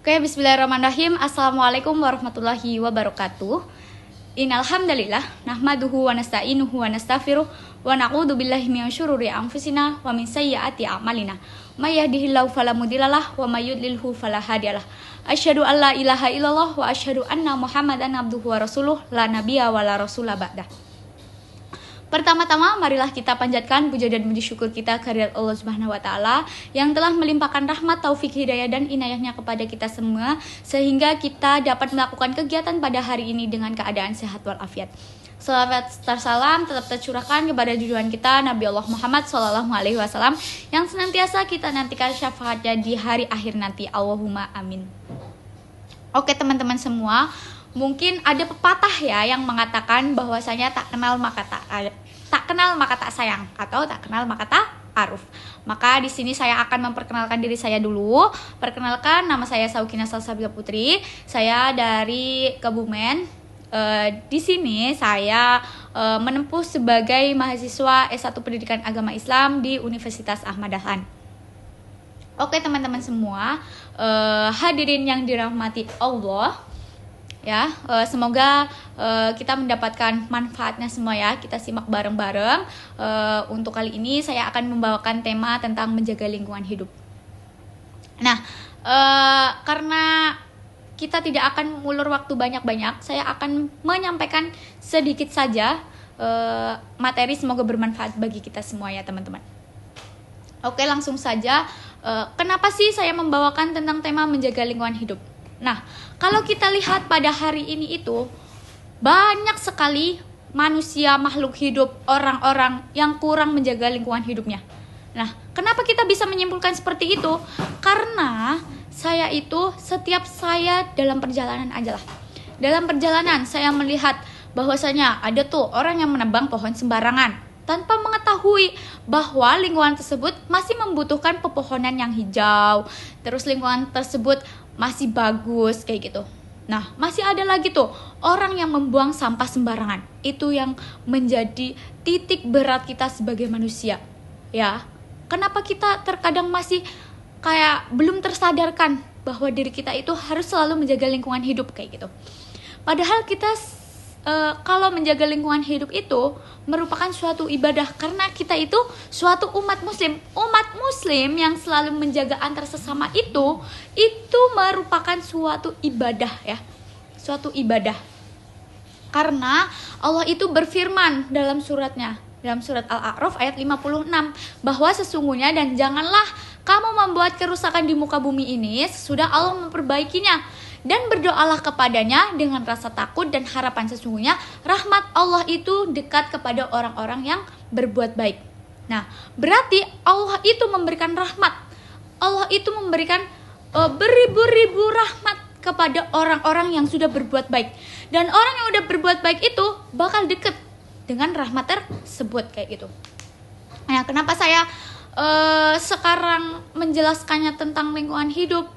Oke, bismillahirrahmanirrahim. Assalamualaikum warahmatullahi wabarakatuh. Innal hamdalillah nahmaduhu wa nasta'inuhu wa nastaghfiruh wa na'udzu billahi min syururi anfusina wa min sayyiati a'malina. May yahdihillahu fala mudhillalah wa may yudlilhu fala hadiyalah. Asyhadu an la ilaha illallah wa asyhadu anna Muhammadan abduhu wa rasuluh la nabiyya wa la rasula ba'dah. Pertama-tama marilah kita panjatkan puja dan puji syukur kita kehadirat Allah Subhanahu wa taala yang telah melimpahkan rahmat, taufik, hidayah dan inayahnya kepada kita semua sehingga kita dapat melakukan kegiatan pada hari ini dengan keadaan sehat walafiat. Salawat salam tetap tercurahkan kepada junjungan kita Nabi Allah Muhammad SAW yang senantiasa kita nantikan syafaatnya di hari akhir nanti. Allahumma amin. Oke teman-teman semua, mungkin ada pepatah ya yang mengatakan bahwasanya tak kenal maka tak sayang atau tak kenal maka tak aruf. Maka di sini saya akan memperkenalkan diri saya dulu. Perkenalkan, nama saya Saukina Salsabila Putri. Saya dari Kebumen. Di sini saya menempuh sebagai mahasiswa S1 Pendidikan Agama Islam di Universitas Ahmad Dahlan. Oke teman-teman semua, hadirin yang dirahmati Allah, ya, semoga kita mendapatkan manfaatnya semua ya. Kita simak bareng-bareng. Untuk kali ini saya akan membawakan tema tentang menjaga lingkungan hidup. Nah, karena kita tidak akan mengulur waktu banyak-banyak, saya akan menyampaikan sedikit saja materi, semoga bermanfaat bagi kita semua ya teman-teman. Oke, langsung saja. Kenapa sih saya membawakan tentang tema menjaga lingkungan hidup? Nah, kalau kita lihat pada hari ini itu banyak sekali manusia, makhluk hidup, orang-orang yang kurang menjaga lingkungan hidupnya. Nah, kenapa kita bisa menyimpulkan seperti itu? Karena setiap saya dalam perjalanan aja lah. Dalam perjalanan saya melihat bahwasanya ada tuh orang yang menebang pohon sembarangan tanpa mengetahui bahwa lingkungan tersebut masih membutuhkan pepohonan yang hijau. Terus lingkungan tersebut masih bagus kayak gitu. Nah, masih ada lagi tuh orang yang membuang sampah sembarangan. Itu yang menjadi titik berat kita sebagai manusia. Ya, kenapa kita terkadang masih kayak belum tersadarkan bahwa diri kita itu harus selalu menjaga lingkungan hidup kayak gitu. Padahal kita kalau menjaga lingkungan hidup itu merupakan suatu ibadah, karena kita itu suatu umat muslim yang selalu menjaga antar sesama itu merupakan suatu ibadah ya, suatu ibadah. Karena Allah itu berfirman dalam surat Al-A'raf ayat 56 bahwa sesungguhnya dan janganlah kamu membuat kerusakan di muka bumi ini sesudah Allah memperbaikinya, dan berdoalah kepadanya dengan rasa takut dan harapan, sesungguhnya rahmat Allah itu dekat kepada orang-orang yang berbuat baik. Nah, berarti Allah itu memberikan rahmat. Allah itu memberikan beribu-ribu rahmat kepada orang-orang yang sudah berbuat baik. Dan orang yang sudah berbuat baik itu bakal dekat dengan rahmat tersebut kayak gitu. Nah, kenapa saya sekarang menjelaskannya tentang lingkungan hidup?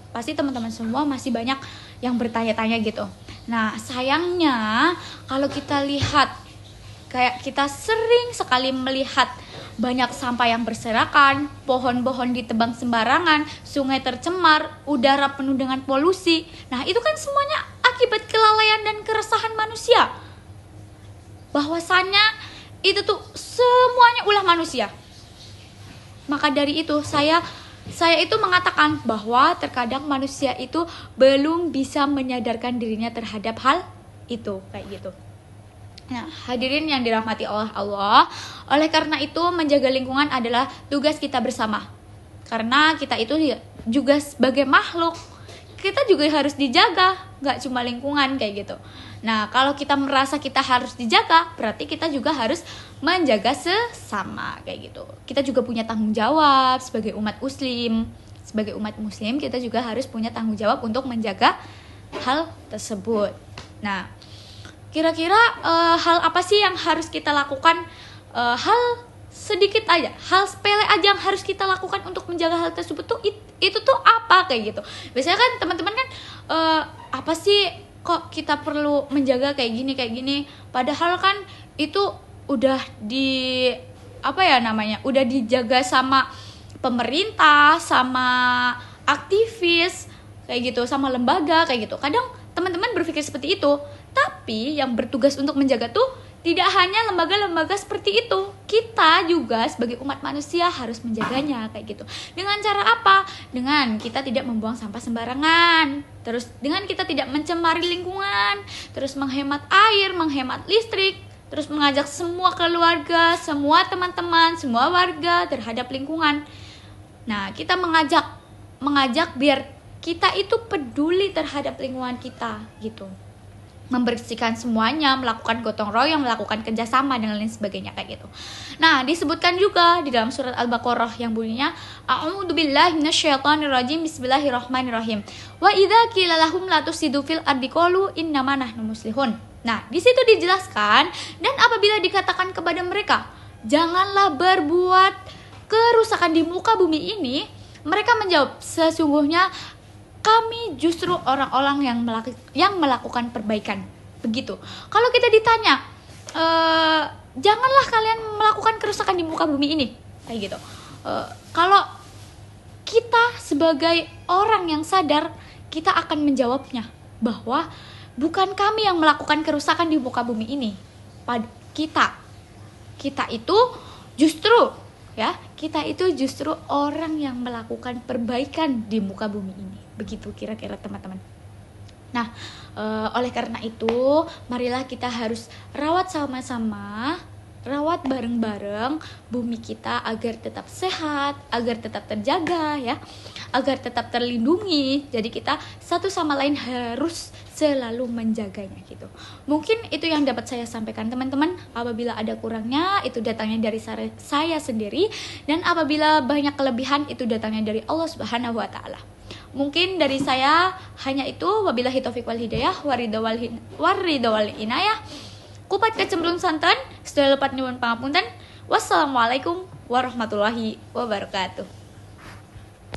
Pasti teman-teman semua masih banyak yang bertanya-tanya gitu. Nah, sayangnya kalau kita lihat, kayak kita sering sekali melihat banyak sampah yang berserakan, pohon-pohon ditebang sembarangan, sungai tercemar, udara penuh dengan polusi. Nah, itu kan semuanya akibat kelalaian dan keresahan manusia. Bahwasannya itu tuh semuanya ulah manusia. Maka dari itu saya itu mengatakan bahwa terkadang manusia itu belum bisa menyadarkan dirinya terhadap hal itu kayak gitu. Nah, hadirin yang dirahmati Allah, oleh karena itu menjaga lingkungan adalah tugas kita bersama. Karena kita itu juga sebagai makhluk, kita juga harus dijaga, gak cuma lingkungan kayak gitu. Nah, kalau kita merasa kita harus dijaga, berarti kita juga harus menjaga sesama kayak gitu. Kita juga punya tanggung jawab sebagai umat muslim. Sebagai umat muslim kita juga harus punya tanggung jawab untuk menjaga hal tersebut. Nah, kira-kira hal apa sih yang harus kita lakukan? Hal sedikit aja, hal sepele aja yang harus kita lakukan untuk menjaga hal tersebut tuh itu tuh apa kayak gitu. Biasanya kan teman-teman kan apa sih kok kita perlu menjaga kayak gini, padahal kan itu udah udah dijaga sama pemerintah, sama aktivis, kayak gitu, sama lembaga kayak gitu. Kadang teman-teman berpikir seperti itu, tapi yang bertugas untuk menjaga tuh tidak hanya lembaga-lembaga seperti itu, kita juga sebagai umat manusia harus menjaganya kayak gitu. Dengan cara apa? Dengan kita tidak membuang sampah sembarangan, terus dengan kita tidak mencemari lingkungan, terus menghemat air, menghemat listrik, terus mengajak semua keluarga, semua teman-teman, semua warga terhadap lingkungan. Nah, kita mengajak biar kita itu peduli terhadap lingkungan kita gitu. Membersihkan semuanya, melakukan gotong royong, melakukan kerjasama dan lain sebagainya kayak gitu. Nah, disebutkan juga di dalam surat Al-Baqarah yang bunyinya A'udzubillahi minasyaitonirrajim, bismillahirrahmanirrahim. Wa idza qila lahum la tusidu fil ardi qalu innama nahnu muslihun. Nah, di situ dijelaskan, dan apabila dikatakan kepada mereka, janganlah berbuat kerusakan di muka bumi ini, mereka menjawab, sesungguhnya kami justru orang-orang yang melakukan perbaikan. Begitu. Kalau kita ditanya, janganlah kalian melakukan kerusakan di muka bumi ini, kayak gitu. Kalau kita sebagai orang yang sadar, kita akan menjawabnya bahwa bukan kami yang melakukan kerusakan di muka bumi ini. Kita itu justru orang yang melakukan perbaikan di muka bumi ini. Begitu kira-kira teman-teman. Nah, oleh karena itu, marilah kita harus rawat sama-sama, rawat bareng-bareng bumi kita agar tetap sehat, agar tetap terjaga ya, agar tetap terlindungi. Jadi kita satu sama lain harus selalu menjaganya gitu. Mungkin itu yang dapat saya sampaikan teman-teman. Apabila ada kurangnya, itu datangnya dari saya sendiri, dan apabila banyak kelebihan, itu datangnya dari Allah Subhanahu wa taala. Mungkin dari saya hanya itu. Wabillahi taufiq wal hidayah waridho wal inayah. Kupat kecemplung santan, sedaya lepat nyuwun pangapunten. Wassalamualaikum warahmatullahi wabarakatuh.